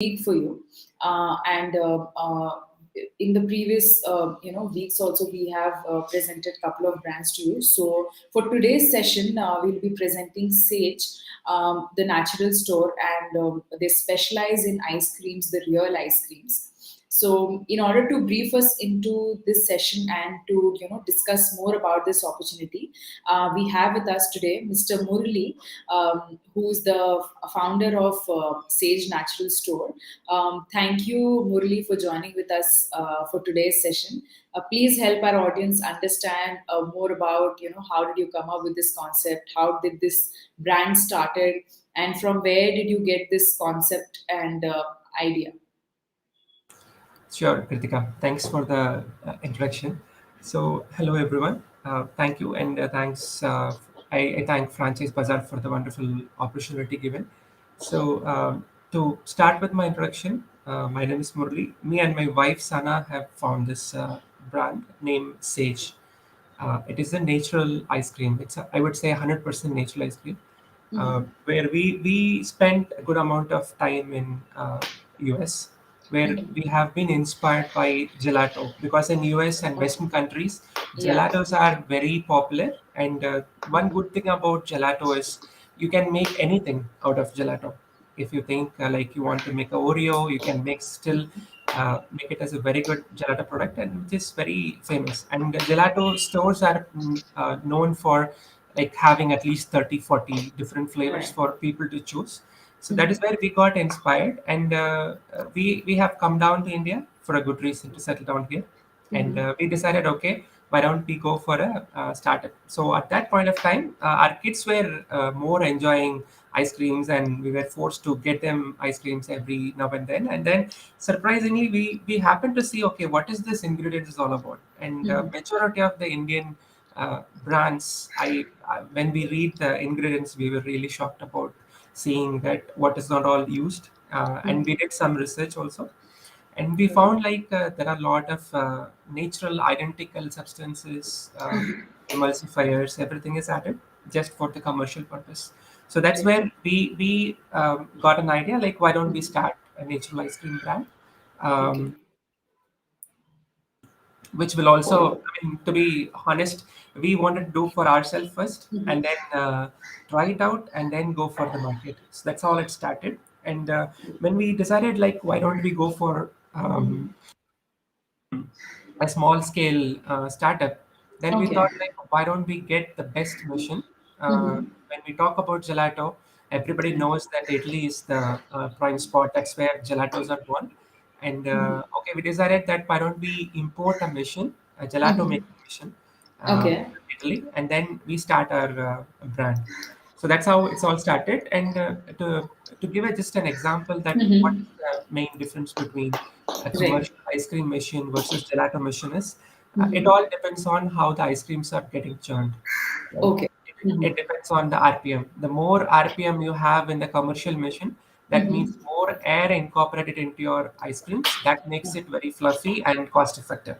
week for you. And in the previous weeks also we have presented a couple of brands to you. So for today's session, we'll be presenting Sage, the natural store, and they specialize in ice creams, the real ice creams. So, in order to brief us into this session and to discuss more about this opportunity, we have with us today Mr. Murali, who is the founder of Sage Natural Store. Thank you, Murali, for joining with us for today's session. Please help our audience understand more about how did you come up with this concept, how did this brand started, and from where did you get this concept and idea. Sure, Kritika. Thanks for the introduction. So, hello everyone. Thank you, and thanks. I thank FranchiseBazar for the wonderful opportunity given. So, to start with my introduction, my name is Murali. Me and my wife Sana have found this brand named Sage. It is a natural ice cream. I would say 100% natural ice cream, where we spent a good amount of time in US, where we have been inspired by gelato, because in US and Western countries, Yeah. gelatos are very popular. And one good thing about gelato is you can make anything out of gelato. If you think like you want to make a Oreo, you can make it as a very good gelato product, and which is very famous. And the gelato stores are known for like having at least 30, 40 different flavors Right. for people to choose. So that is where we got inspired, and we have come down to India for a good reason to settle down here. And we decided, okay, why don't we go for a startup? So at that point of time, our kids were more enjoying ice creams, and we were forced to get them ice creams every now and then. And then surprisingly, we happened to see, okay, what is this ingredient is all about? And majority of the Indian brands, when we read the ingredients, we were really shocked about seeing that what is not all used. And we did some research also, and we found like there are a lot of natural identical substances, emulsifiers, everything is added just for the commercial purpose. So that's Okay. where we got an idea, like why don't we start a natural ice cream brand, Okay. um, which will also, I mean, to be honest, we wanted to do for ourselves first, and then try it out, and then go for the market. So that's how it started. And when we decided, like, why don't we go for a small scale startup, then we Okay. thought, like, why don't we get the best machine? When we talk about gelato, everybody knows that Italy is the prime spot. That's where gelatos are born. And okay, we decided that why don't we import a machine, a gelato making machine, Okay. from Italy, and then we start our brand. So that's how it's all started. And to give just an example, that what is the main difference between a Right. commercial ice cream machine versus gelato machine is, it all depends on how the ice creams are getting churned. Right? Okay. It depends on the RPM. The more RPM you have in the commercial machine, that means more air incorporated into your ice creams. That makes it very fluffy and cost effective.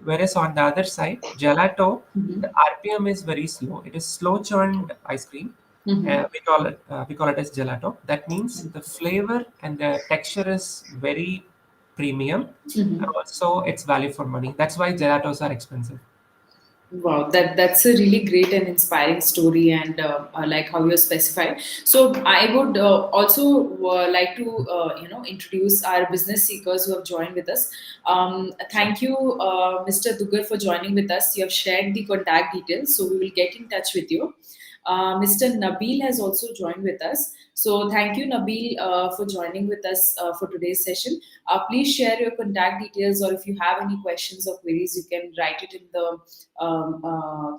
Whereas on the other side, gelato, the RPM is very slow. It is slow churned ice cream. We call it as gelato. That means the flavor and the texture is very premium, and also it's value for money. That's why gelatos are expensive. Wow, that's a really great and inspiring story, and I like how you're specified. So I would also like to introduce our business seekers who have joined with us. Thank you, Mr. Dugar, for joining with us. You have shared the contact details, so we will get in touch with you. Mr. Nabil has also joined with us. So thank you, Nabil, for joining with us for today's session. Please share your contact details, or if you have any questions or queries, you can write it in the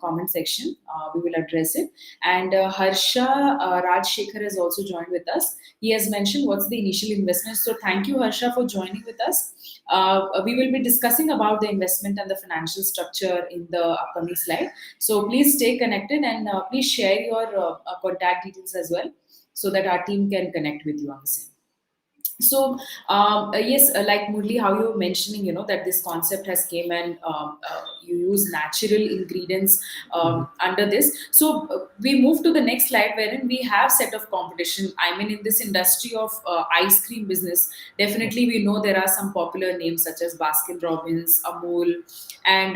comment section. We will address it. And Harsha Rajshekhar has also joined with us. He has mentioned what's the initial investment. So thank you, Harsha, for joining with us. We will be discussing about the investment and the financial structure in the upcoming slide. So please stay connected, and please share your contact details as well, so that our team can connect with you on the same. So yes, like Murli, how you were mentioning, that this concept has came, and you use natural ingredients Mhm. under this. So we move to the next slide, wherein we have set of competition. I mean, in this industry of ice cream business, Yeah. definitely we know there are some popular names such as Baskin Robbins, Amul, and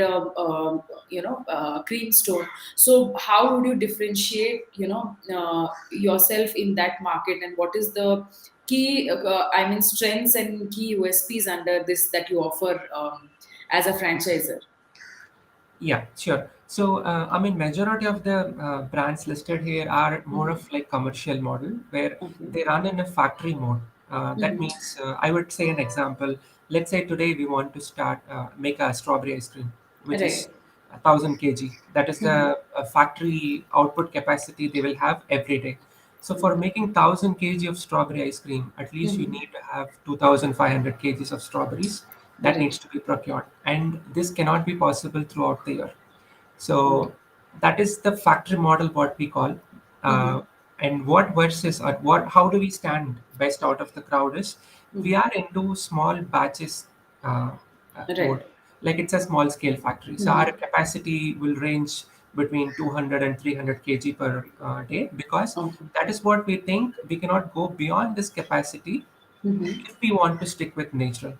Creamstone. So how would you differentiate, yourself in that market, and what is the key I mean strengths and key USPs under this that you offer as a franchisor? Yeah, sure. So, I mean, majority of the brands listed here are more Mm-hmm. of like commercial model where Okay. they run in a factory mode. That Mm-hmm. means, I would say an example. Let's say today we want to start make a strawberry ice cream, which is Right. 1,000 kg. That is Mm-hmm. the factory output capacity they will have every day. So, for making 1,000 kg of strawberry ice cream, at least you Mm-hmm. need to have 2,500 kgs of strawberries that needs Right. to be procured, and this cannot be possible throughout the year. Okay. So that is the factory model, what we call. Mm-hmm. uh, and what versus or what how do we stand best out of the crowd is we Mm-hmm. are into small batches uh, mode. Right. Like it's a small scale factory, so our Mm-hmm. capacity will range between 200 and 300 kg per day, because Okay. that is what we think. We cannot go beyond this capacity Mm-hmm. if we want to stick with natural.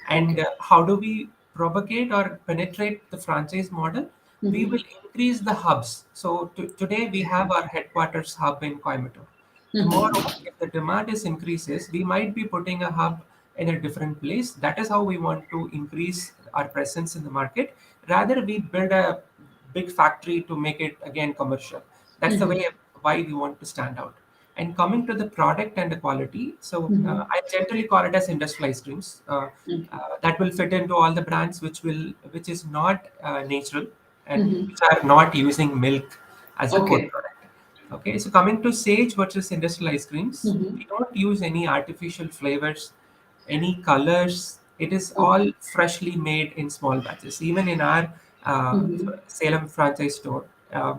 And Okay. how do we propagate or penetrate the franchise model? We Mm-hmm. will increase the hubs. So today we have our headquarters hub in Coimbatore. Mm-hmm. Tomorrow, if the demand is increases, we might be putting a hub in a different place. That is how we want to increase our presence in the market. Rather, we build a big factory to make it again commercial. That's the Mm-hmm. way why we want to stand out. And coming to the product and the quality, so Mm-hmm. I generally call it as industrial ice creams. Okay. That will fit into all the brands which is not natural and Mm-hmm. which are not using milk as a core Okay. product. Okay, so coming to Sage versus industrial ice creams, Mm-hmm. we don't use any artificial flavors, any colors. It is Okay. all freshly made in small batches. Even in our Mm-hmm. Salem franchise store,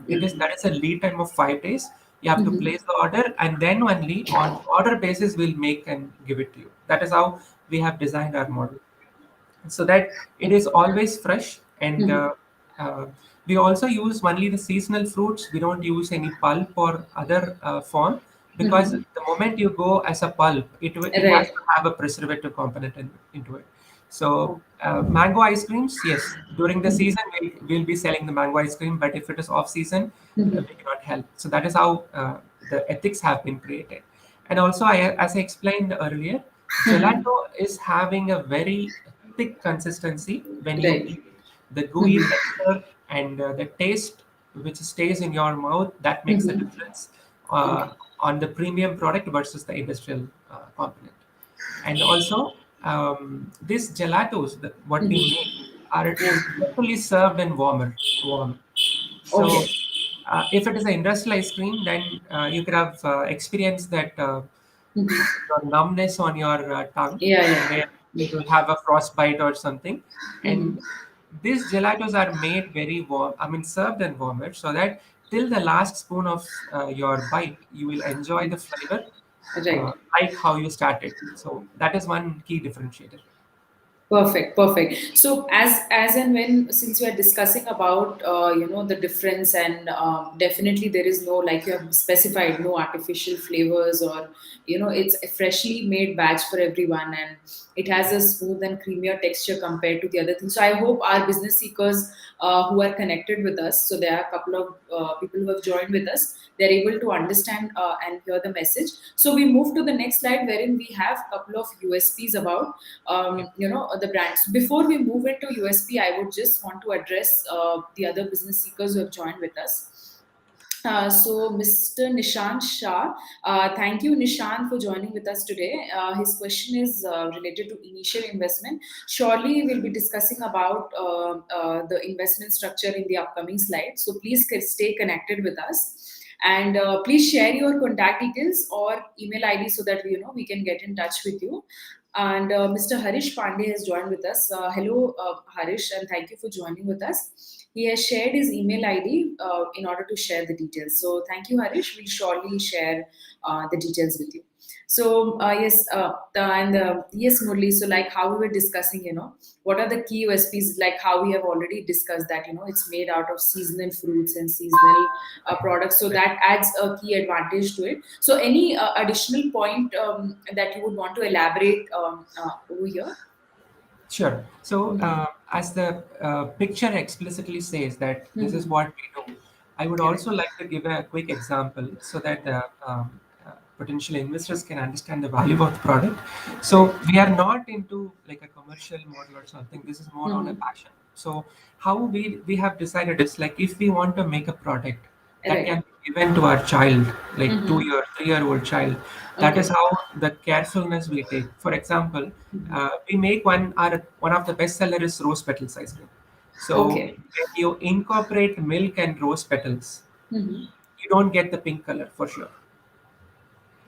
it is Okay. that is a lead time of 5 days. You have to Mm-hmm. place the order, and then only on order basis we'll make and give it to you. That is how we have designed our model, so that it is Okay. always fresh. And Mm-hmm. uh, we also use only the seasonal fruits. We don't use any pulp or other form, because Mm-hmm. the moment you go as a pulp, it has Right. to have a preservative component into it. So Oh. mango ice creams, yes, during the Mm-hmm. season we'll be selling the mango ice cream, but if it is off season, Mm-hmm. we cannot help. So that is how the ethics have been created. And also, as I explained earlier, Mm-hmm. gelato is having a very thick consistency when you Right. eat it. The gooey Mm-hmm. texture and the taste which stays in your mouth, that makes the Mm-hmm. difference Okay. on the premium product versus the industrial component. And also, these gelatos, what we make, Mm-hmm. are Yeah. generally served in warm. Okay. So, if it is an industrial ice cream, then you could have experienced that Mm-hmm. your numbness on your tongue, Yeah, yeah. where it will have a frostbite or something. And Mm-hmm. these gelatos are made very warm, I mean, served and warmer, so that till the last spoon of your bite, you will enjoy the flavor Right. like how you started. So that is one key differentiator. Perfect, perfect. So as and when, since we are discussing about the difference, and definitely there is no, like you have specified, no artificial flavors, or it's a freshly made batch for everyone, and it has a smooth and creamier texture compared to the other things. So I hope our business seekers who are connected with us, so there are a couple of people who have joined with us, they're able to understand and hear the message. So we move to the next slide, wherein we have a couple of USPs about Yeah. the brands. Before we move into USP, I would just want to address the other business seekers who have joined with us. So, Mr. Nishant Shah, thank you, Nishant, for joining with us today. His question is related to initial investment. Surely, we'll be discussing about the investment structure in the upcoming slides. So, please stay connected with us. And please share your contact details or email ID so that we can get in touch with you. And Mr. Harish Pandey has joined with us. Hello, Harish, and thank you for joining with us. He has shared his email ID in order to share the details. So thank you, Harish. We'll surely share the details with you. So yes, and yes, Murli. So like how we were discussing, what are the key USPs? Like how we have already discussed that it's made out of seasonal fruits and seasonal products, so that adds a key advantage to it. So any additional point that you would want to elaborate over here? Sure. So, Mm-hmm. as the picture explicitly says that this is Mm-hmm. what we do, I would Correct. also like to give a quick example so that potential investors can understand the value of the product. So, Correct. we are not into like a commercial model or something. This is more on a Mm-hmm. passion. So, how we have decided is like if we want to make a product that Right. can be given to our child, like Mm-hmm. 3-year-old child, that is Okay. how the carefulness we take. For example, Mm-hmm. we make one of the best seller is rose petals ice cream. So Okay. when you incorporate milk and rose petals, Mm-hmm. you don't get the pink color for sure.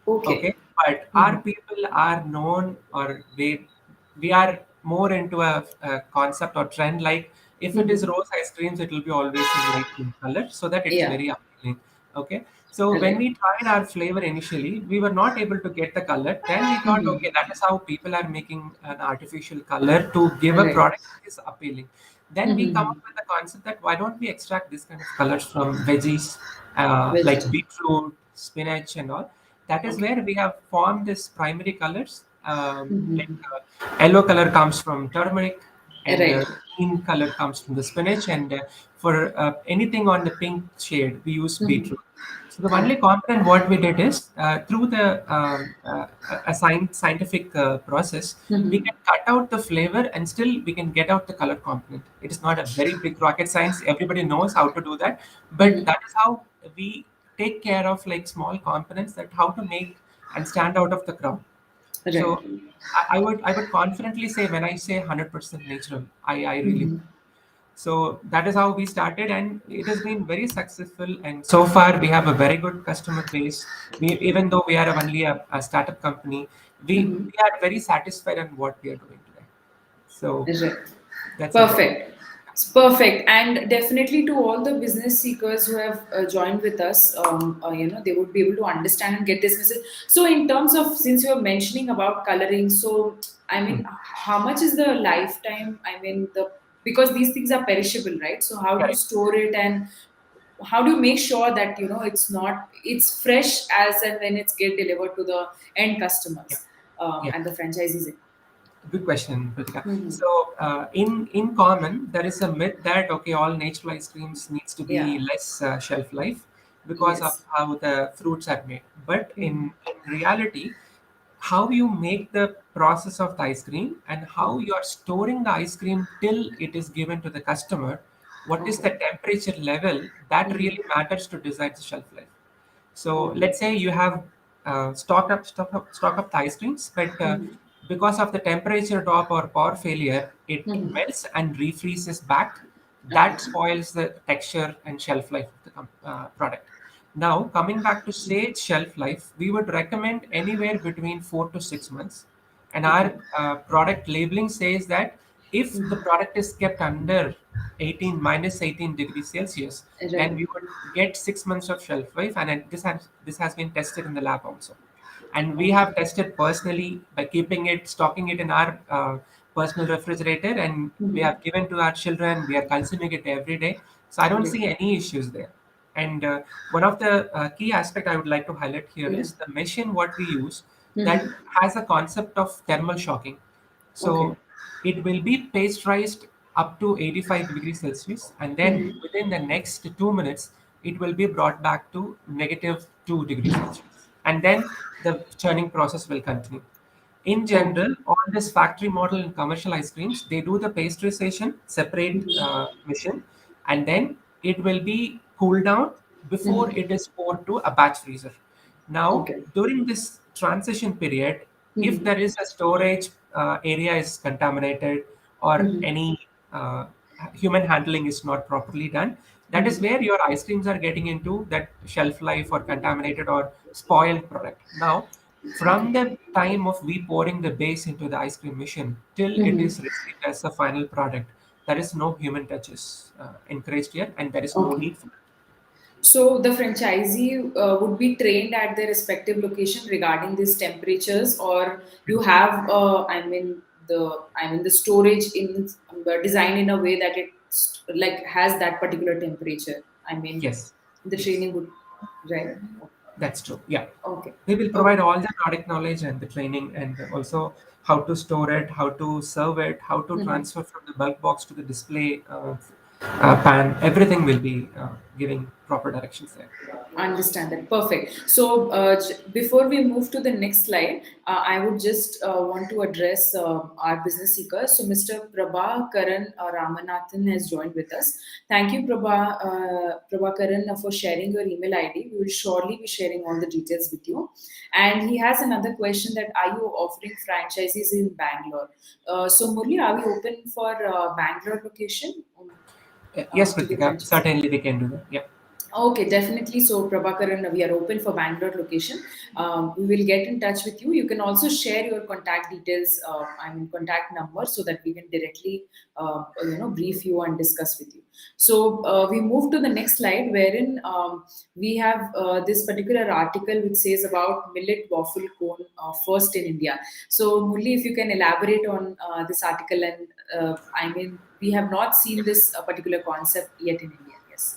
Okay, Okay. but our Mm-hmm. people are known, or we are more into a concept or trend like if it is Mm-hmm. rose ice creams, it will be always in light pink color so that it is Yeah. very appealing. Okay, so when Right. we tried our flavor initially, we were not able to get the color. Then we thought, Mm-hmm. okay, that is how people are making an artificial color to give a Right. product that is appealing. Then we come up Mm-hmm. with the concept that why don't we extract this kind of colors from veggies, like Vegetable. beetroot, spinach, and all. That is Okay. where we have formed this primary colors. Like Mm-hmm. yellow color comes from turmeric, and Right. green color comes from the spinach, and for anything on the pink shade, we use Mm-hmm. beetroot. So the only Okay. component what we did is through the scientific process, we Mm-hmm. can cut out the flavor and still we can get out the color component. It is not a very big rocket science. Everybody knows how to do that, but Mm-hmm. that is how we take care of like small components that how to make and stand out of the crowd. Right. So I would confidently say when I say 100% natural, I really Mm-hmm. mean. So that is how we started, and it has been very successful. And so far, we have a very good customer base. Even though we are only a startup company, Mm-hmm. we are very satisfied on what we are doing today. So Right. that's about it. Perfect. It's perfect. And definitely to all the business seekers who have joined with us, they would be able to understand and get this message. So, in terms of, since you are mentioning about coloring, so I Hmm. mean, how much is the lifetime? I mean, because these things are perishable, right? So, how do you Correct. store it, and how do you make sure that it's fresh as and when it's get delivered to the end Yeah. customers Yeah. and the franchisees? Good question, Kritika. Mm-hmm. So, in common, there is a myth that okay, all natural ice creams needs to Yeah. be less shelf life because of Yes. how the fruits are made. But Mm-hmm. in reality, how you make the process of the ice cream and how Mm-hmm. you are storing the ice cream till it is given to the customer, what is Okay. the temperature level that Mm-hmm. really matters to decide the shelf life. So Mm-hmm. let's say you have stock up the ice creams, but Mm-hmm. because of the temperature drop or power failure, it Mm-hmm. melts and refreezes back. Okay. That spoils the texture and shelf life of the product. Now, coming back to sage shelf life, we would recommend anywhere between 4 to 6 months. And Okay. our product labeling says that if the Mm-hmm. product is kept under 18 - 18 degrees Celsius, then Right. we would get 6 months of shelf life. And this has been tested in the lab also. And we Okay. have tested personally by keeping it, stocking it in our personal refrigerator, and we Mm-hmm. have given to our children. We are consuming it every day, so I don't Great. see any issues there. And one of the key aspect I would like to highlight here Yeah. is the machine what we use that Mm-hmm. has a concept of thermal shocking. Okay. So it will be pasteurized up to 85 degrees Celsius, and then Mm-hmm. within the next 2 minutes, it will be brought back to -2 degrees Celsius. And then the churning process will continue. In Okay. general, on this factory model in commercial ice creams, they do the pasteurization, separate Mm-hmm. mission, and then it will be cooled down before Mm-hmm. it is poured to a batch freezer. Now, Okay. during this transition period, if Mm-hmm. there is a storage area is contaminated or Mm-hmm. any human handling is not properly done, that is Mm-hmm. where your ice creams are getting into that shelf life or contaminated or spoiled product. Now, from Okay. the time of we pouring the base into the ice cream machine till it is Mm-hmm. received as a final product, there is no human touches encouraged here, and there is no Okay. need for it. So the franchisee would be trained at their respective location regarding these temperatures, or you have, the storage in designed in a way that it like has that particular temperature. I mean, Yes, the yes, training would, right? that's true. Yeah. Okay, We will provide okay. all the product knowledge and the training, and also how to store it, how to serve it, how to Mhm. transfer from the bulk box to the display pan. Everything will be giving proper directions there. Understand that. Perfect. So, before we move to the next slide, I would just want to address our business seekers. So, Mr. Prabhakaran Ramanathan has joined with us. Thank you, Prabhakaran, for sharing your email ID. We will surely be sharing all the details with you. And he has another question: that are you offering franchises in Bangalore? So, Murli, are we open for Bangalore location Yes, to be Kritika, franchise? certainly we can do that. Yeah. Okay, definitely. So, Prabhakaran, we are open for Bangalore location. We will get in touch with you. You can also share your contact details, contact number, so that we can directly, brief you and discuss with you. So, we move to the next slide, wherein we have this particular article which says about millet waffle cone first in India. So, Murli, if you can elaborate on this article, and we have not seen this particular concept yet in India. Yes.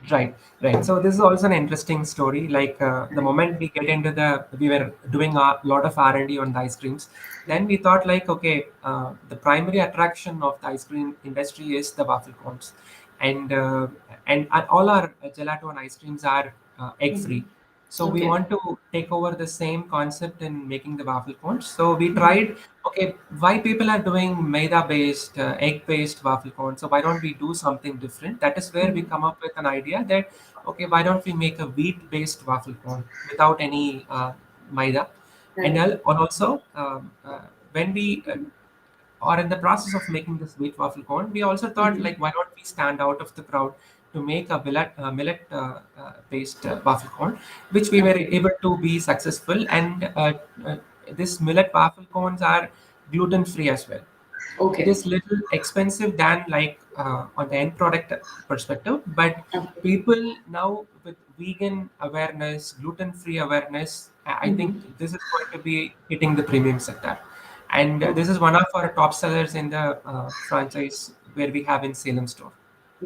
Right, right. So this is also an interesting story. Like the Right. moment we get into we were doing a lot of R&D on the ice creams. Then we thought like, okay, the primary attraction of the ice cream industry is the waffle cones, and uh, and all our gelato and ice creams are egg free. Mhm. So we Okay. want to take over the same concept in making the waffle cones. So we Mhm. tried, okay, why people are doing maida based, egg based waffle cones? So why don't we do something different? That is where we Mhm. come up with an idea that, okay, why don't we make a wheat based waffle cone without any maida? Right. And also, when we or in the process of making this wheat waffle cone, we also thought Mhm. like, why don't we stand out of the crowd to make a millet based waffle cone, which we were Okay. able to be successful. And uh, this millet waffle cones are gluten free as well. It Okay. is little expensive than like on the end product perspective, but Okay. people now with vegan awareness, gluten free awareness, I think Mhm. this is going to be hitting the premium sector. And Okay. this is one of our top sellers in the franchise where we have in Salem store.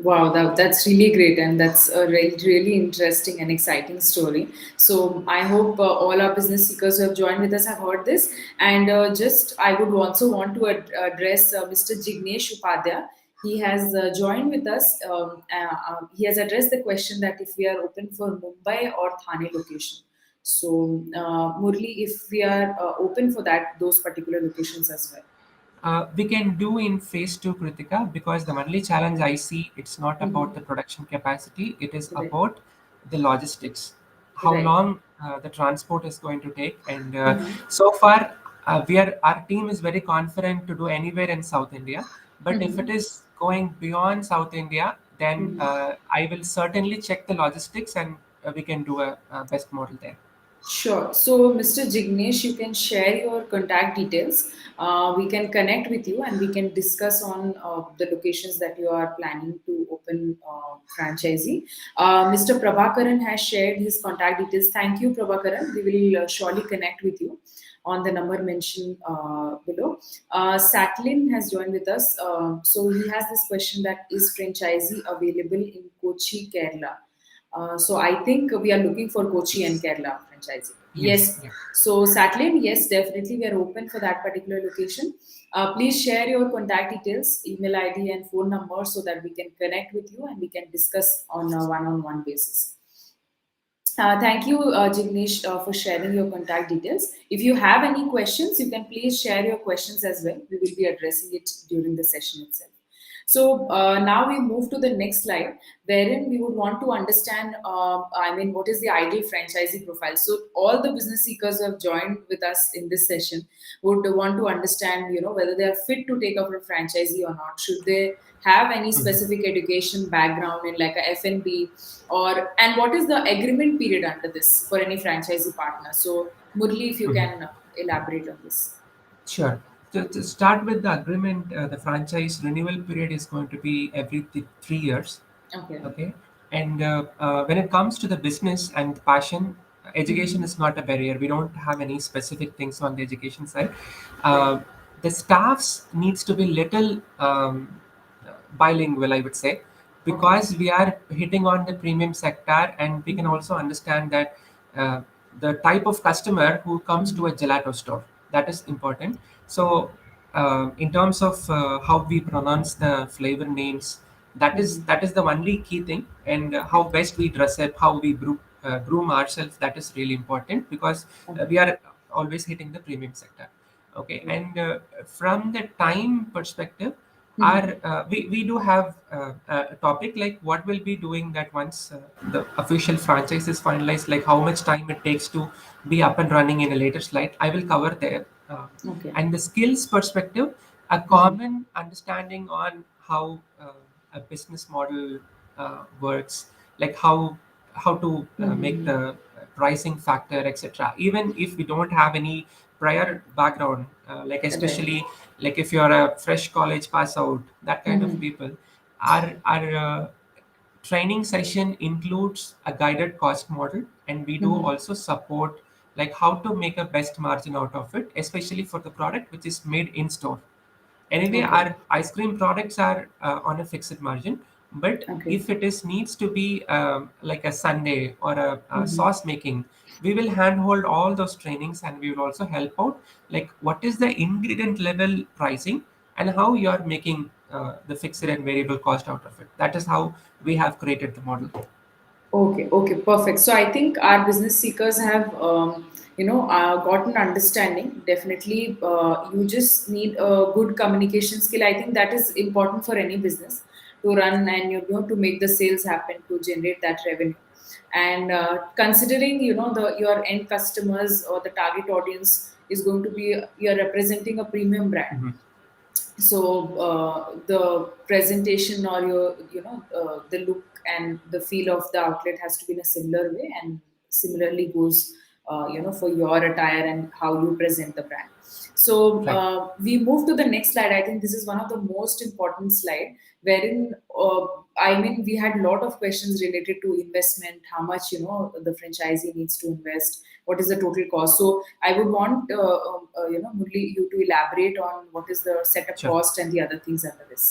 Wow, that's really great, and that's a really interesting and exciting story. So I hope all our business seekers who have joined with us have heard this. And just I would also want to address Mr. Jignesh Upadhyay. He has joined with us. He has addressed the question that if we are open for Mumbai or Thane location. So Murli, if we are open for those particular locations as well. We can do in phase two, Kritika, because the only challenge I see, it's not about Mhm. the production capacity, it is Right. about the logistics, how Right. long the transport is going to take. And Mhm. so far, our team is very confident to do anywhere in South India. But if it Mhm. is going beyond South India, then Mhm. I will certainly check the logistics, and we can do a best model there. Sure. So, Mr. Jignesh, you can share your contact details. We can connect with you and we can discuss on the locations that you are planning to open franchisee. Mr. Prabhakaran has shared his contact details. Thank you, Prabhakaran. We will surely connect with you on the number mentioned below. Satlin has joined with us. So, he has this question: that is franchisee available in Kochi, Kerala? So I think we are looking for Kochi and Kerala franchising. Yes, Yes. yeah. So Satlin, yes, definitely we are open for that particular location. Please share your contact details, email ID, and phone number so that we can connect with you and we can discuss on a one-on-one basis. Thank you, Jignesh, for sharing your contact details. If you have any questions, you can please share your questions as well. We will be addressing it during the session itself. So now we move to the next slide, wherein we would want to understand, what is the ideal franchisee profile? So all the business seekers who have joined with us in this session would want to understand, whether they are fit to take over a franchisee or not. Should they have any Mhm. specific education background in like a F&B, or and what is the agreement period under this for any franchisee partner? So Murli, if you Mhm. can elaborate on this. Sure. To start with the agreement, the franchise renewal period is going to be every 3 years. Okay. Okay. And when it comes to the business and passion, education Mm-hmm. is not a barrier. We don't have any specific things on the education side. Right. Uh, the staffs needs to be little bilingual, I would say, Okay. because we are hitting on the premium sector, and we can Mm-hmm. also understand that uh, the type of customer who comes to Mm-hmm. a gelato store, that is important. So in terms of how we pronounce the flavor names, Mm-hmm. that is the only key thing. And how best we dress up, how we groom ourselves, that is really important, because Okay. we are always hitting the premium sector. Okay. Right. And from the time perspective, Mm-hmm. we do have a topic like what we'll be doing, that once the official franchise is finalized, like how much time it takes to be up and running. In a later slide I will cover there. Okay. And the skills perspective, a Mm-hmm. common understanding on how a business model works, like how to make Mm-hmm. the pricing factor, etc. Even if we don't have any prior background, like Right. especially like if you're a fresh college pass out, that kind of Mm-hmm. people, our training session includes a guided cost model, and we do Mm-hmm. also support like how to make a best margin out of it, especially for the product which is made in store. Anyway, Okay. our ice cream products are on a fixed margin, but Okay. if it is needs to be like a sundae or a Mm-hmm. sauce making, we will handhold all those trainings, and we will also help out like what is the ingredient level pricing and how you are making the fixed and variable cost out of it. That is how we have created the model. Okay, okay, perfect. So I think our business seekers have, got an understanding. Definitely, you just need a good communication skill. I think that is important for any business to run and to make the sales happen to generate that revenue. And considering the your end customers or the target audience is going to be you're representing a premium brand, Mhm. so the presentation or the look and the feel of the outlet has to be in a similar way, and similarly goes for your attire and how you present the brand. So Right. we move to the next slide. I think this is one of the most important slide, wherein I mean we had a lot of questions related to investment, how much the franchisee needs to invest, what is the total cost. So I would want Murli, you to elaborate on what is the setup Sure. cost and the other things under this.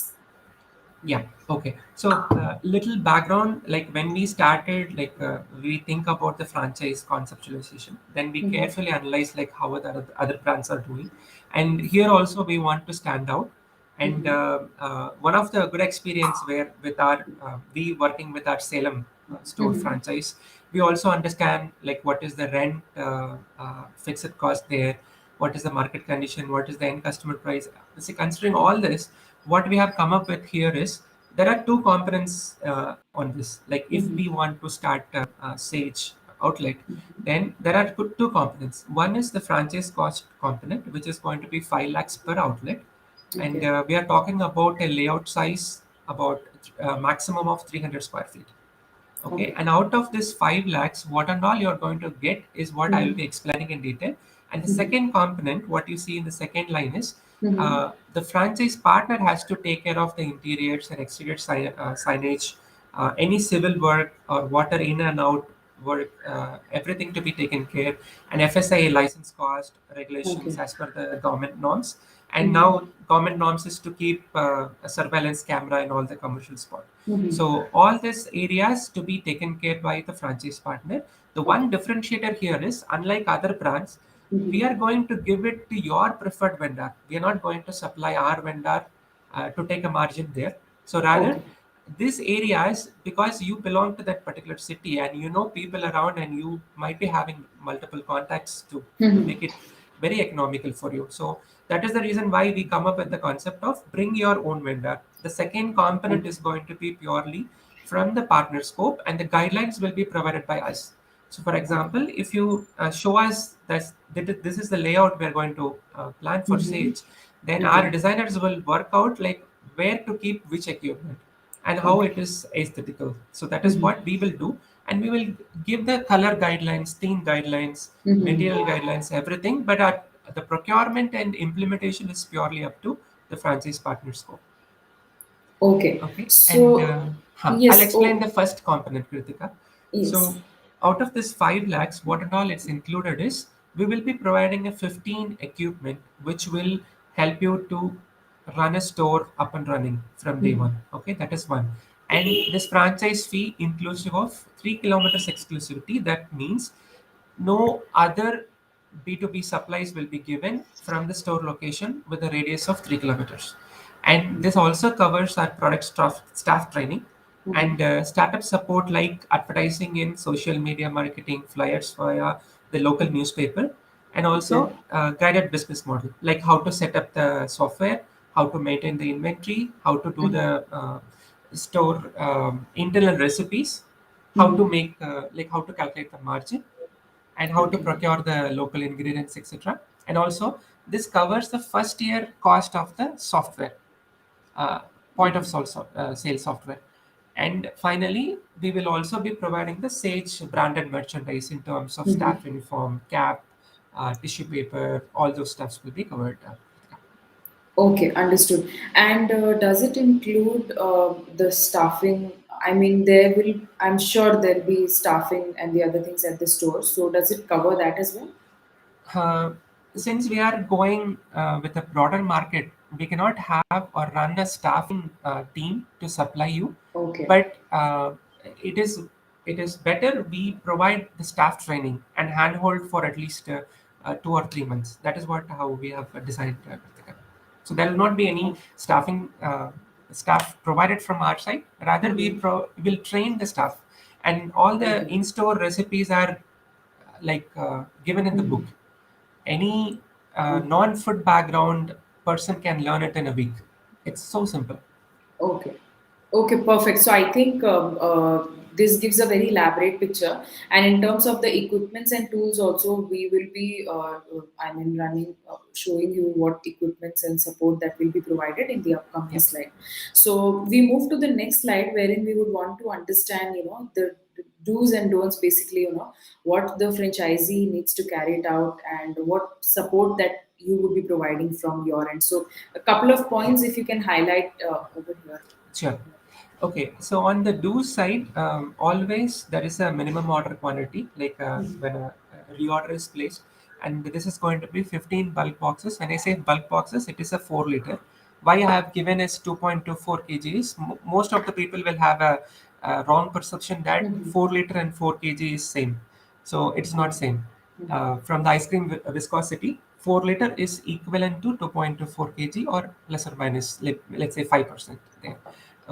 Yeah. Okay. So, little background. Like when we started, like we think about the franchise conceptualization, then we Mm-hmm. carefully analyze like how the other brands are doing, and here also we want to stand out. And Mm-hmm. one of the good experience where with our we working with our Salem store Mm-hmm. franchise, we also understand like what is the rent fixed cost there, what is the market condition, what is the end customer price. So considering all this, what we have come up with here is there are two components on this. Like if Mm-hmm. we want to start a Sage outlet, Mm-hmm. then there are two components. One is the franchise cost component, which is going to be 5 lakhs per outlet. And Okay. we are talking about a layout size about maximum of 300 square feet. Okay, Okay. and out of this 5 lakhs, what and all you're going to get is what I will Mm-hmm. be explaining in detail. And the Mm-hmm. second component, what you see in the second line is Mm-hmm. the franchise partner has to take care of the interiors and exterior signage, any civil work or water in and out work, everything to be taken care, and FSI license cost regulations Okay. as per the government norms. And Mm-hmm. now government norms is to keep a surveillance camera in all the commercial spot. Mm-hmm. So all these areas to be taken care by the franchise partner. The Okay. one differentiator here is, unlike other brands, we Mm-hmm. are going to give it to your preferred vendor. We are not going to supply our vendor to take a margin there. So rather, Okay. this areas, because you belong to that particular city and you know people around, and you might be having multiple contacts to Mm-hmm. make it very economical for you. So that is the reason why we come up with the concept of bring your own vendor. The second component Okay. is going to be purely from the partner scope, and the guidelines will be provided by us. So, for Okay. example, if you show us that this is the layout we're going to plan for Mm-hmm. Sage, then our Okay. designers will work out like where to keep which equipment and how Okay. it is aesthetical. So that is Mm-hmm. what we will do, and we will give the color guidelines, theme guidelines, Mm-hmm. material guidelines, everything. But the procurement and implementation is purely up to the franchise partner scope. Okay. Okay, and So Huh. I'll Yes. explain Oh, the first component, Kritika. yes. So, out of this 5 lakhs, what and all it's included is we will be providing a 15 equipment which will help you to run a store up and running from day Mhm. one. Okay, that is one. And this franchise fee inclusive of 3 kilometers exclusivity. That means no other B2B supplies will be given from the store location with a radius of 3 kilometers. And this also covers our product staff training Mhm. and startup support like advertising in social media marketing, flyers via the local newspaper, and Okay. also guided business model like how to set up the software, how to maintain the inventory, how to do Mhm. the store internal recipes, how to Mhm. make like how to calculate the margin and how to Okay. procure the local ingredients, etc. And also, this covers the first year cost of the software, uh, point of sale software. And finally, we will also be providing the Sage branded merchandise in terms of Mhm. staff uniform, cap, tissue paper, all those stuffs will be covered. Okay, understood. And does it include the staffing? I mean, there will, I'm sure there'll be staffing and the other things at the store. So does it cover that as well? uh, since we are going with a broader market, we cannot have or run a staffing team to supply you, Okay. but it is it is better we provide the staff training and handhold for at least 2 or 3 months. That is what how we have designed. Kritika. So there will not be any Oh, staffing staff provided from our side. Rather, mhm. will train the staff, and all the Okay. in-store recipes are given in the book. Mhm. Any Okay. non-food background person can learn it in a week. It's so simple. Okay. Okay, perfect. So I think this gives a very elaborate picture. And in terms of the equipments and tools, also we will be, I mean, showing you what equipments and support that will be provided in the upcoming Yeah, slide. So we move to the next slide, wherein we would want to understand, the do's and don'ts. Basically, what the franchisee needs to carry it out and what support that you would be providing from your end. So a couple of yeah. points, if you can highlight over here. Sure. Okay, so on the do side, always there is a minimum order quantity, like Mhm. when a reorder is placed, and this is going to be 15 bulk boxes. When I say bulk boxes, it is a 4 liter. Why I have given is 2.24 kgs. Most of the people will have a wrong perception that Mhm. 4 liter and 4 kg is same. So it's not Okay. same. Mhm. From the ice cream viscosity, 4 liter is equivalent to 2.24 kg or plus or minus, let's say 5% there.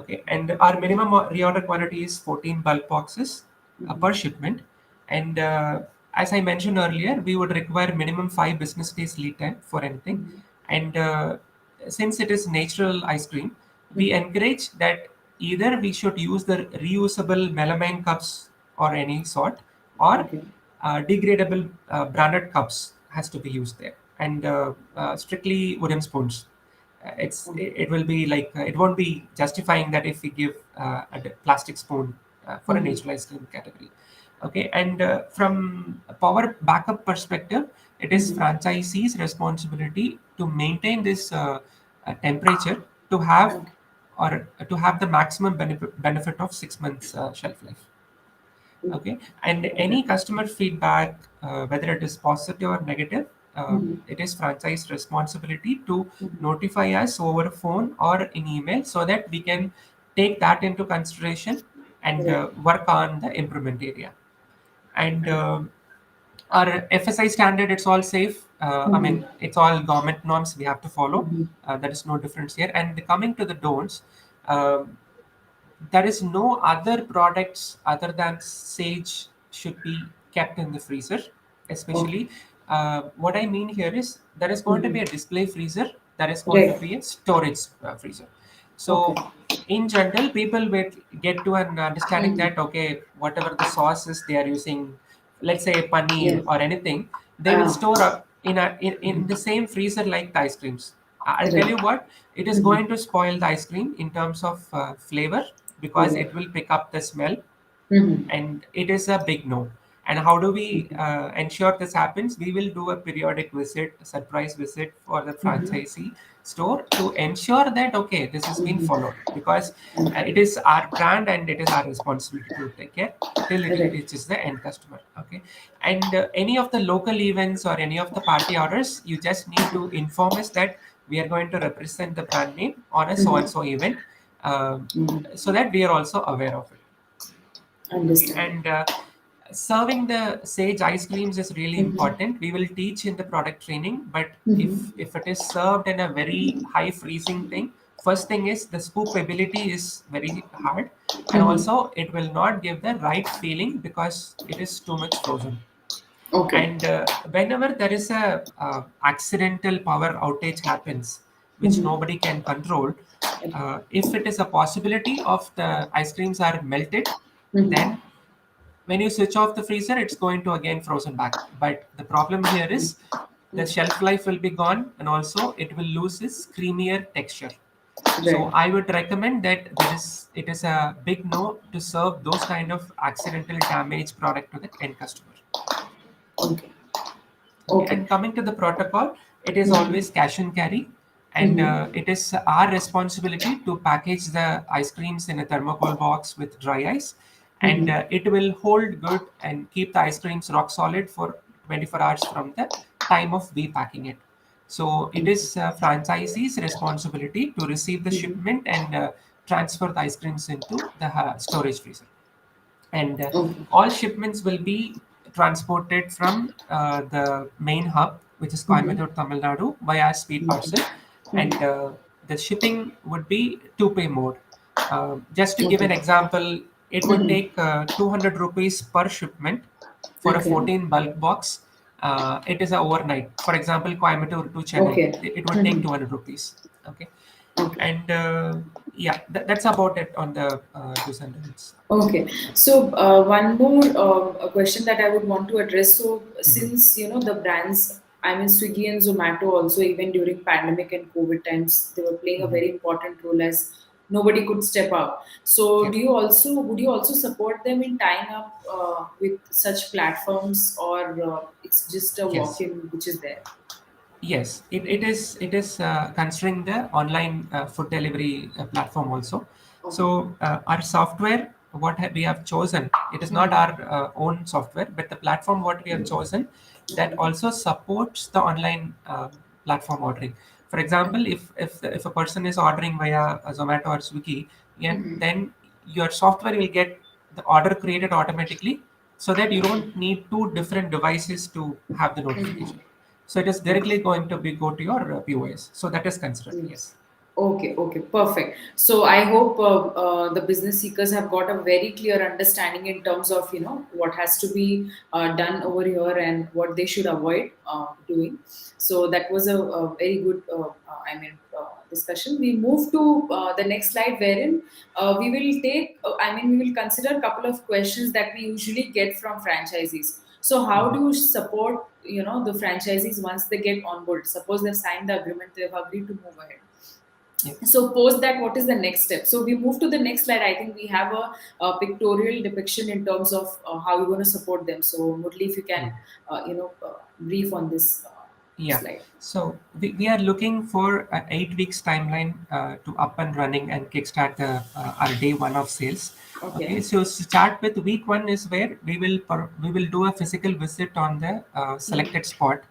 Okay, and our minimum reorder quantity is 14 bulk boxes Mhm. per shipment. And as I mentioned earlier, we would require minimum 5 business days lead time for anything. Mhm. And since it is natural ice cream, we Mhm. encourage that either we should use the reusable melamine cups or any sort, or Okay. degradable branded cups has to be used there, and strictly wooden spoons. Okay. It will be like it won't be justifying that if we give a plastic spoon for a Mhm. natural ice cream category. Okay, and from a power backup perspective, it is Mhm. franchisee's responsibility to maintain this temperature to have Okay. or to have the maximum benefit of 6 months shelf life. Mm. Okay, and Okay. any customer feedback, whether it is positive or negative, Mhm. it is franchise responsibility to Mhm. notify us over phone or in email so that we can take that into consideration and Right. work on the improvement area. And Okay. our FSI standard, it's all safe. I Mhm. mean, it's all government norms we have to follow. Mhm. There is no difference here. And coming to the don'ts, um, there is no other products other than sage should be kept in the freezer. Okay. Especially, what I mean here is there is going to be Mhm. a display freezer, there is going to Right. be a storage freezer. Okay. So in general, people will get to an understanding Mhm. that okay, whatever the sauces they are using, let's say Yeah. paneer or anything, they will Ah. store up in the Mhm. same freezer like the ice creams. I'll tell Right. you what, it is Mhm. going to spoil the ice cream in terms of flavor because Okay. it will pick up the smell, Mhm. and it is a big no. And how do we ensure this happens? We will do a periodic visit, a surprise visit for the franchisee store to ensure that, okay, this has been followed, because it is our brand and it is our responsibility to take care till it Right. reaches the end customer. Okay. And any of the local events or any of the party orders, you just need to inform us that we are going to represent the brand name on a so and so event, um, so that we are also aware of it. Okay. Understand. And serving the sage ice creams is really important. We will teach in the product training, but if it is served in a very high freezing thing, first thing is the scoop ability is very hard, and also it will not give the right feeling because it is too much frozen. Okay. And whenever there is a accidental power outage happens, which nobody can control, if it is a possibility of the ice creams are melted, then when you switch off the freezer, it's going to again frozen back. But the problem here is the shelf life will be gone, and also it will lose its creamier texture. So Right. I would recommend that it is a big no to serve those kind of accidental damaged product to the end customer. Okay. Okay, Okay. and coming to the protocol, it is always cash and carry, and it is our responsibility to package the ice creams in a thermocol box with dry ice, and it will hold good and keep the ice creams rock solid for 24 hours from the time of we packing it. So it is franchisee's responsibility to receive the shipment and transfer the ice creams into the storage freezer, and Okay. all shipments will be transported from the main hub, which is Coimbatore, Tamil Nadu, via speed parcel, and the shipping would be two pay mode. Just to give Okay. an example, it would take 200 rupees per shipment for a Okay. 14 bulk box. It is a overnight. For example, Coimbatore to Chennai, Okay. it would take 200 rupees. Okay, Okay. and yeah, that's about it on the do's and don'ts. Okay. So one more a question that I would want to address. So Mhm. since the brands, I mean Swiggy and Zomato, also even during pandemic and COVID times, they were playing a Mhm. very important role as nobody could step up. So Yeah. would you also support them in tying up with such platforms, or it's just a Yes. walk-in which is there? Yes. It is considering the online food delivery platform also. Okay. So our software, we have chosen, it is not our own software, but the platform what we have chosen that also supports the online platform ordering. For example, if a person is ordering via Zomato or Swiggy, and then your software will get the order created automatically, so that you don't need two different devices to have the notification. So it is directly going to be go to your POS. So that is considered. Yes. Yes. Okay, okay, perfect. So I hope the business seekers have got a very clear understanding in terms of what has to be done over here and what they should avoid doing. So that was a very good, discussion. We move to the next slide, wherein we will take. We will consider a couple of questions that we usually get from franchisees. So how do Mhm. you support the franchisees once they get on board? Suppose they've signed the agreement, they've agreed to move ahead. Yeah. So post that, what is the next step? So we move to the next slide. I think we have a pictorial depiction in terms of how you're going to support them. So Murali, if you can brief on this Yeah. slide. So we are looking for an 8 weeks timeline to up and running and kickstart our day one of sales. Okay. Okay. So start with week one is where we will do a physical visit on the selected spot.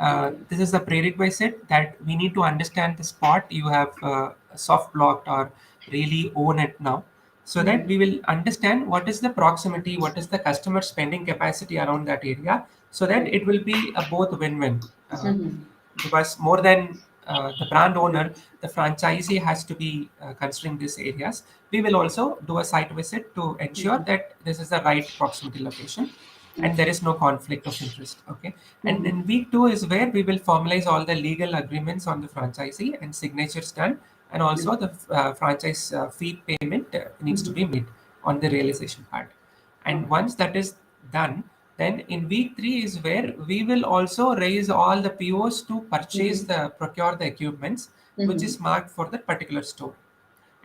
Okay. This is a prerequisite that we need to understand the spot you have soft blocked or really own it now, so that we will understand what is the proximity, what is the customer spending capacity around that area, so that Okay. it will be a both win-win. Because more than the brand owner, the franchisee has to be considering these areas. We will also do a site visit to ensure that this is the right proximity location and there Okay. is no conflict of interest. Okay. And in week two is where we will formalize all the legal agreements on the franchisee and signatures done, and also the franchise fee payment needs to be made on the realization part. And Okay. once that is done, then in week three is where we will also raise all the POs to procure the equipments which is marked for that particular store,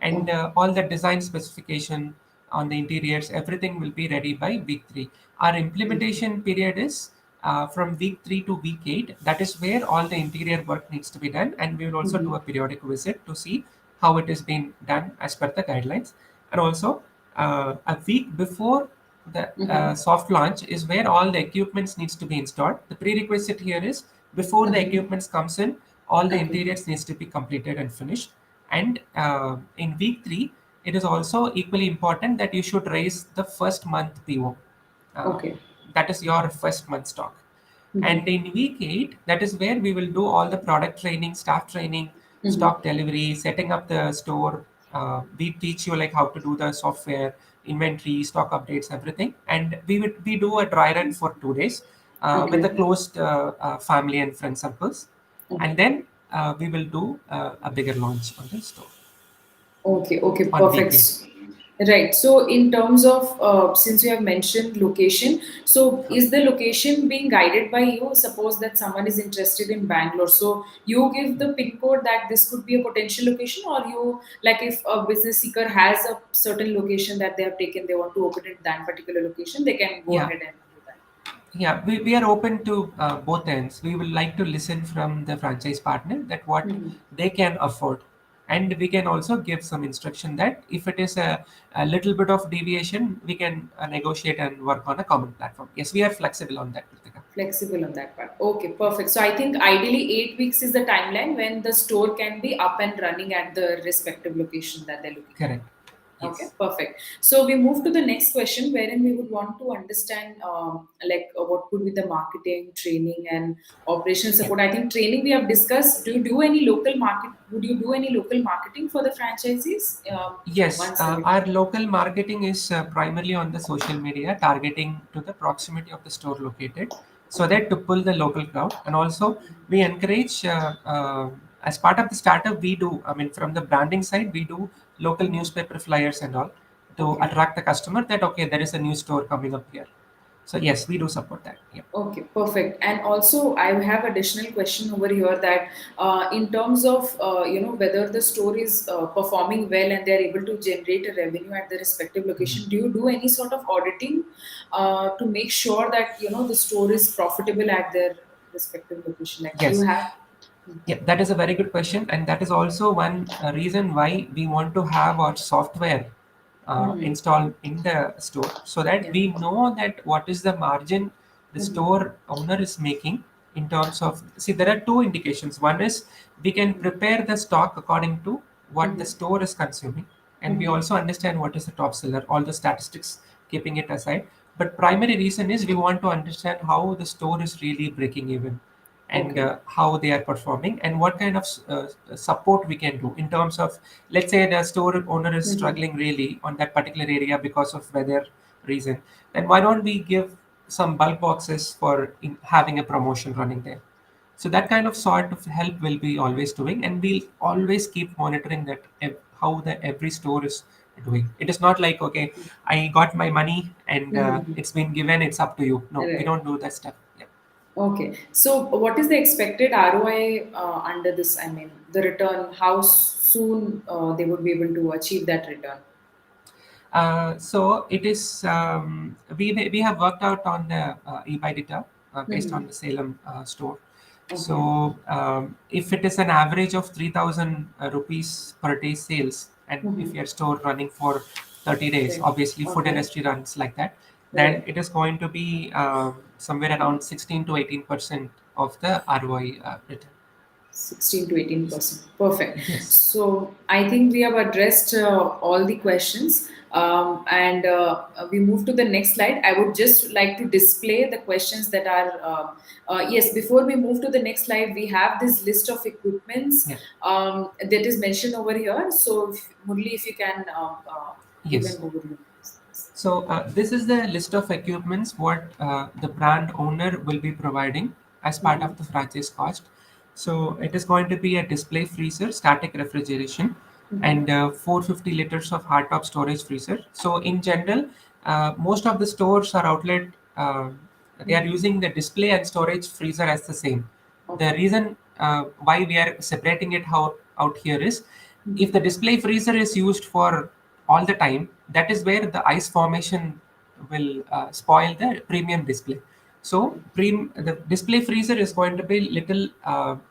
and Okay. all the design specification, on the interiors, everything will be ready by week 3. Our implementation period is from week 3 to week 8. That is where all the interior work needs to be done, and we will also do Mhm. a periodic visit to see how it is being done as per the guidelines. And also, a week before the Mhm. soft launch is where all the equipments needs to be installed. The prerequisite here is before the Mhm. equipments comes in, all the Okay. interiors needs to be completed and finished. And in week 3, it is also equally important that you should raise the first month PO. Uh, Okay. that is your first month stock. Mhm. And in week 8, that is where we will do all the product training, staff training, Mhm. stock delivery, setting up the store. We teach you like how to do the software, inventory, stock updates, everything. And we do a dry run for 2 days with Okay. the closed family and friend circles. And Okay. then we will do a bigger launch on the store Okay, okay, on week 8. perfect. Right. So, in terms of since you have mentioned location, so is the location being guided by you? Suppose that someone is interested in Bangalore, so you give the pin code that this could be a potential location, or you like if a business seeker has a certain location that they have taken, they want to open it that particular location, they can go Yeah, ahead and do that. Yeah, we are open to both ends. We will like to listen from the franchise partner that what Mhm. they can afford. And we can also give some instruction that if it is a little bit of deviation, we can negotiate and work on a common platform. Yes, we are flexible on that, Kritika. Flexible on that part. Okay, perfect. So I think ideally 8 weeks is the timeline when the store can be up and running at the respective location that they're looking at. Correct. Okay, Yes. perfect. So we move to the next question, wherein we would want to understand, what could be the marketing, training, and operational Yeah. support. I think training we have discussed. Do you do any local market? Would you do any local marketing for the franchisees? Yes, Once the our local marketing is primarily on the social media, targeting to the proximity of the store located, so okay, that to pull the local crowd. And also, we encourage, as part of the startup, we do, I mean, from the branding side, we do local newspaper flyers and all to okay. attract the customer that, okay, there is a new store coming up here. So, yes, we do support that. Yeah. Okay, perfect. And also, I have additional question over here that in terms of whether the store is performing well and they are able to generate a revenue at the respective Mhm. location, do you do any sort of auditing to make sure that the store is profitable at their respective location? Like you Yes. have. Yeah, that is a very good question, and that is also one reason why we want to have our software Mm-hmm. installed in the store, so that Yeah. we know that what is the margin the Mm-hmm. store owner is making in terms of. See, there are two indications. One is we can prepare the stock according to what the Mm-hmm. store is consuming, and we Mm-hmm. also understand what is the top seller, all the statistics keeping it aside. But primary reason is we want to understand how the store is really breaking even, and Okay. how they are performing, and what kind of support we can do in terms of, let's say the store owner is Mm-hmm. struggling really on that particular area because of weather reason, then why don't we give some bulk boxes for having a promotion running there. So that kind of sort of help will be always doing, and we'll always keep monitoring that how the every store is doing. It is not like, okay, I got my money and Mm-hmm. it's been given, it's up to you. No, we Right. don't do that stuff. Yeah. Okay. So, what is the expected ROI under this? I mean, the return, how soon they would be able to achieve that return? So it is, we have worked out on the eBay data based Mm-hmm. on the Salem store. Okay. So if it is an average of 3,000 rupees per day sales, and Mm-hmm. if your store running for 30 days, Okay. obviously food Okay. industry runs like that, then Right. it is going to be somewhere around 16 to 18% of the ROI return. 16 to 18%. Perfect. Yes. So I think we have addressed all the questions. And we move to the next slide. I would just like to display the questions that are, yes, before we move to the next slide, we have this list of equipments Yeah. that is mentioned over here. So, Murli, if you can give an Yes. overview. So this is the list of equipments what the brand owner will be providing as part Mm-hmm. of the franchise cost. So it is going to be a display freezer, static refrigeration, Mm-hmm. and 450 liters of hardtop storage freezer. So in general, most of the stores or outlet, they are Mm-hmm. using the display and storage freezer as the same. The Okay. reason why we are separating it out here is, if Mm-hmm. the display freezer is used for all the time, that is where the ice formation will spoil the premium display. So the display freezer is going to be little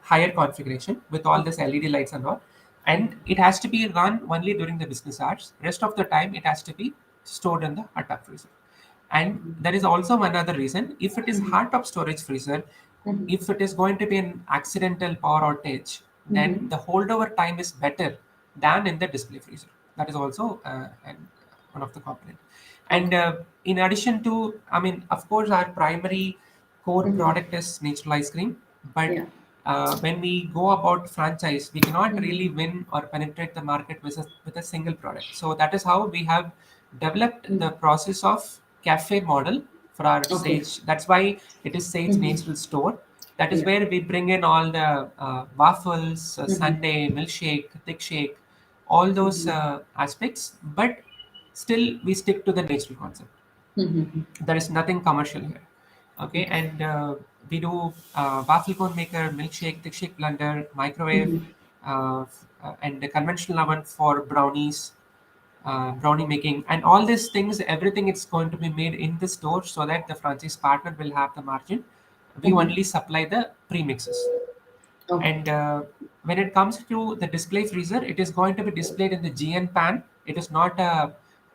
higher configuration with all this LED lights and all, and it has to be run only during the business hours. Rest of the time, it has to be stored in the hot tub freezer. And there is also one other reason. If it is hot tub storage freezer, if it is going to be an accidental power outage, then the holdover time is better than in the display freezer. That is also one of the component. And Okay. in addition to, I mean, of course, our primary core product is natural ice cream, but Yeah. when we go about franchise, we cannot really win or penetrate the market with a single product. So that is how we have developed the process of cafe model for our Okay. Sage. That's why it is Sage Natural Store. That is Yeah. where we bring in all the waffles, sundae, milkshake, thick shake, all those aspects. But still, we stick to the natural concept. There is nothing commercial here. Okay, Okay. and we do waffle cone maker, milkshake, thick shake blender, microwave, and the conventional oven for brownies, brownie making, and all these things. Everything it's going to be made in the store so that the franchise partner will have the margin. We only supply the premixes. Okay. And when it comes to the display freezer, it is going to be displayed in the GN pan. It is not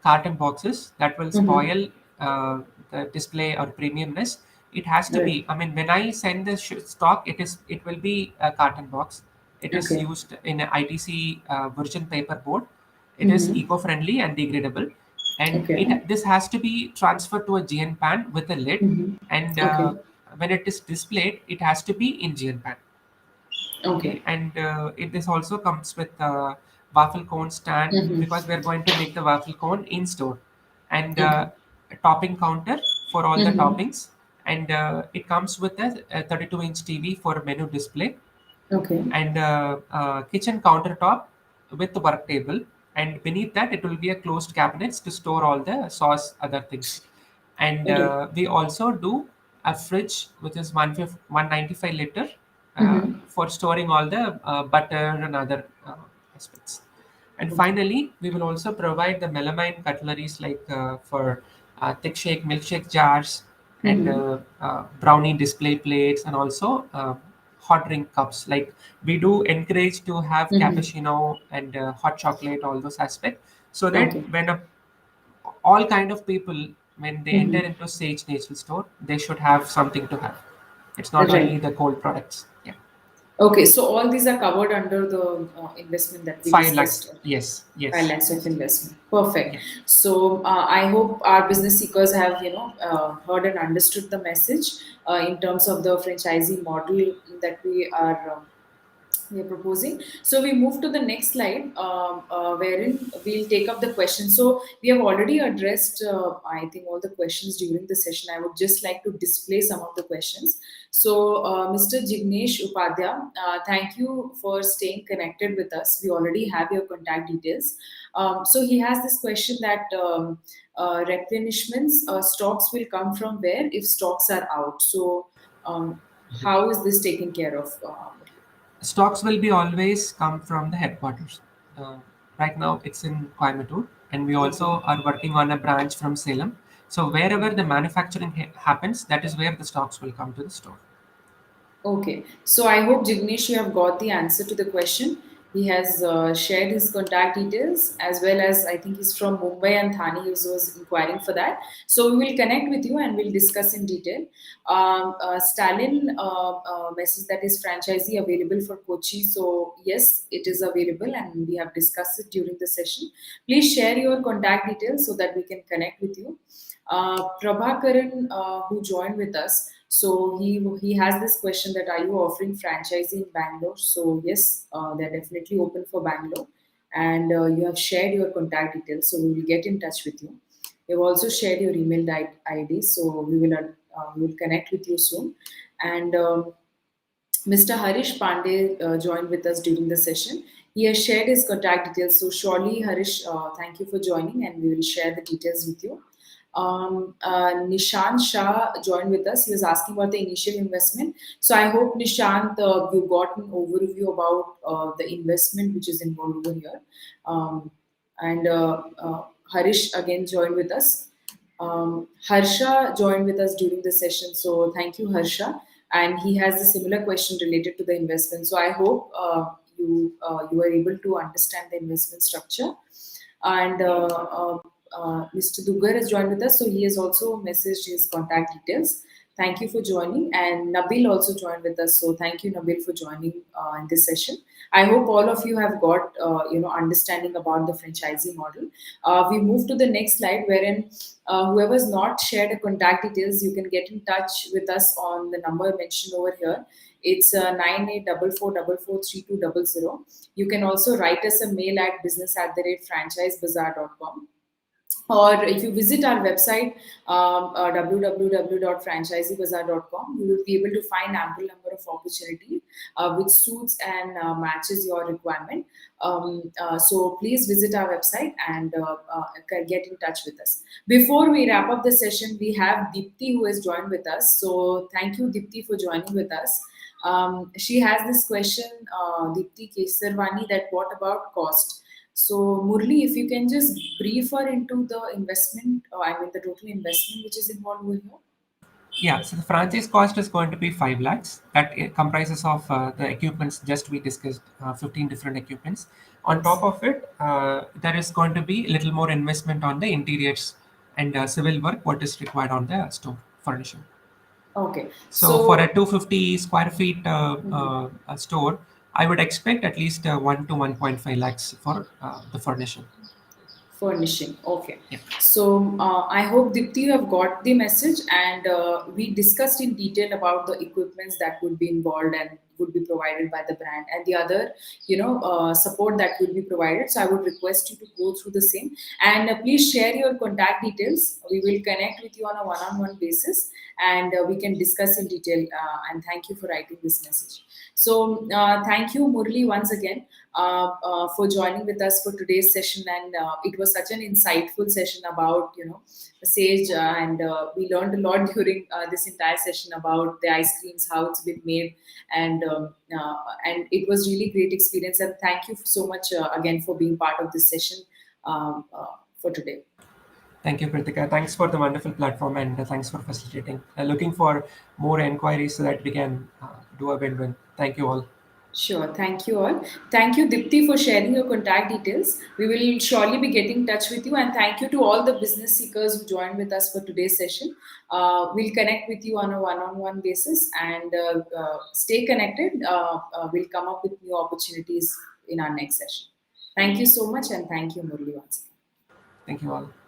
carton boxes that will spoil the display or premiumness. It has to Right. be. I mean, when I send the stock, it will be a carton box. It is Okay. used in a ITC virgin paper board. It is eco-friendly and degradable, and Okay. it this has to be transferred to a GN pan with a lid. And Okay. when it is displayed, it has to be in GN pan. Okay. Okay, and this also comes with waffle cone stand because we are going to make the waffle cone in store, and Okay. a topping counter for all the toppings, and it comes with a 32-inch TV for menu display, Okay. and kitchen countertop with the work table, and beneath that it will be a closed cabinets to store all the sauce other things. And Okay. we also do a fridge which is 195 liter for storing all the butter and other aspects. And Okay. finally, we will also provide the melamine cutleries like for thick shake, milkshake jars, and brownie display plates, and also hot drink cups. Like we do encourage to have cappuccino and hot chocolate, all those aspects, so that Okay. when all kind of people, when they enter into Sage Natural Store, they should have something to have. It's not only Right. the cold products. Yeah, Okay. So all these are covered under the investment that we 5 lakhs. discussed. Yes, 5 yes, lakhs of yes. investment. Perfect. Yeah. So I hope our business seekers have heard and understood the message in terms of the franchisee model that we are proposing. So we move to the next slide, wherein we'll take up the questions. So we have already addressed, I think, all the questions during the session. I would just like to display some of the questions. So, Mr. Jignesh Upadhyay, thank you for staying connected with us. We already have your contact details. So he has this question that replenishments stocks will come from where if stocks are out. So, how is this taken care of? Stocks will be always come from the headquarters. Uh, right now, it's in Coimbatore, and we Okay. also are working on a branch from Salem. So wherever the manufacturing happens, that is where the stocks will come to the store. Okay, so I hope Jignesh, you have got the answer to the question. He has shared his contact details as well as I think he's from Mumbai and Thane. He was inquiring for that. So we will connect with you and we'll discuss in detail. Stalin message that is franchisee available for Kochi. So yes, it is available and we have discussed it during the session. Please share your contact details so that we can connect with you. Prabhakaran, who joined with us, so he has this question that are you offering franchisee in Bangalore? So yes, they're definitely open for Bangalore, and you have shared your contact details, so we will get in touch with you. You've also shared your email ID, so we will connect with you soon. And Mr. Harish Pandey joined with us during the session. He has shared his contact details. So, surely, Harish, thank you for joining, and we will share the details with you. Nishant Shah joined with us. He was asking about the initial investment. So, I hope, Nishant, you got an overview about the investment which is involved over here. Um, and Harish again joined with us. Harsha joined with us during the session, so thank you, Harsha. And he has a similar question related to the investment. So I hope you are able to understand the investment structure. And Mr. Dugar has joined with us, so he has also messaged his contact details. Thank you for joining, and Nabil also joined with us. So thank you, Nabil, for joining in this session. I hope all of you have got understanding about the franchisee model. We move to the next slide, wherein whoever's not shared a contact details, you can get in touch with us on the number mentioned over here. It's 9844443200. You can also write us a mail at business@franchisebazar.com, or if you visit our website, www.franchisebazar.com, you will be able to find ample number of opportunity which suits and matches your requirement. So please visit our website and get in touch with us. Before we wrap up the session, we have Deepthi who has joined with us. So thank you, Deepthi, for joining with us. She has this question, Deepthi Kesarwani, that what about cost? So, Murali, if you can just brief her into the investment, the total investment which is involved with her. Yeah, so the franchise cost is going to be 5 lakhs. That comprises of the equipments just we discussed, 15 different equipments. On top of it, there is going to be a little more investment on the interiors and civil work, what is required on the store furnishing. Okay. So for a So, 250 square feet store, I would expect at least 1 to 1.5 lakhs for the furnishing. furnishing. Okay. Yeah. So I hope Dipti you have got the message, and we discussed in detail about the equipments that would be involved and would be provided by the brand, and the other support that will be provided. So I would request you to go through the same, and please share your contact details. We will connect with you on a one-on-one basis, and we can discuss in detail. And thank you for writing this message. So thank you, Murali, once again for joining with us for today's session. And it was such an insightful session about Sage, and we learned a lot during this entire session about the ice creams, how it's been made, and it was really great experience. And thank you so much again for being part of this session for today. Thank you, Kritika. Thanks for the wonderful platform and thanks for facilitating. Looking for more inquiries so that we can do a win-win. Thank you all. Sure. Thank you all. Thank you, Dipti, for sharing your contact details. We will surely be getting in touch with you. And thank you to all the business seekers who joined with us for today's session. We'll connect with you on a one-on-one basis, and stay connected. We'll come up with new opportunities in our next session. Thank you so much, and thank you, Murali, once again. Thank you all.